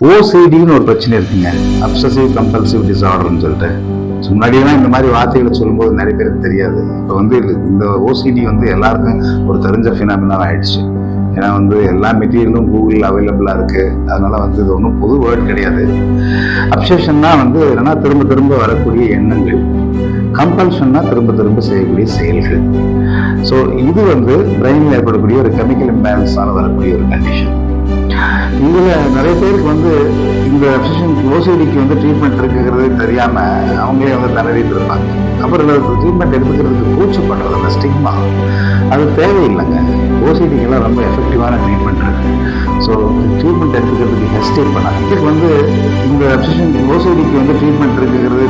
ஓசிடின்னு ஒரு பிரச்சனை இருக்குங்க, அப்சசிவ் கம்பல்சிவ் டிசார்டர்னு சொல்லிட்டு. முன்னாடியெல்லாம் இந்த மாதிரி வார்த்தைகளை சொல்லும்போது நிறைய பேருக்கு தெரியாது. இப்போ வந்து இந்த ஓசிடி வந்து எல்லாருக்கும் ஒரு தெரிஞ்ச ஃபினாமினா ஆயிடுச்சு. ஏன்னா வந்து எல்லா மெட்டீரியலும் கூகுளில் அவைலபிளாக இருக்குது. அதனால வந்து இது ஒன்றும் புது வேர்ட் கிடையாது. அப்சஷன்னா வந்து என்னன்னா திரும்ப திரும்ப வரக்கூடிய எண்ணங்கள், கம்பல்ஷன்னா திரும்ப திரும்ப செய்யக்கூடிய செயல்கள். ஸோ இது வந்து பிரெயினில் ஏற்படக்கூடிய ஒரு கெமிக்கல் இம்பேலன்ஸால் வரக்கூடிய ஒரு கண்டிஷன். இதில் நிறைய பேருக்கு வந்து இந்த அப்சஷன் ஓசிடிக்கு வந்து ட்ரீட்மெண்ட் இருக்குங்கிறது தெரியாமல் அவங்களே வந்து திணறிட்டு இருப்பாங்க. அப்புறம் ட்ரீட்மெண்ட் எடுத்துக்கிறதுக்கு கூச்சப்படுறது, அந்த ஸ்டிக்மா, அது தேவையில்லைங்க. ஓசிடிக்கெல்லாம் ரொம்ப எஃபெக்டிவான ட்ரீட்மெண்ட் இருக்கு. ஸோ ட்ரீட்மெண்ட் எடுத்துக்கிறதுக்கு ஹெசிடேட் பண்ணாங்க. இதுக்கு வந்து இந்த அப்சஷன் ஓசிடிக்கு வந்து ட்ரீட்மெண்ட் இருக்குங்கிறது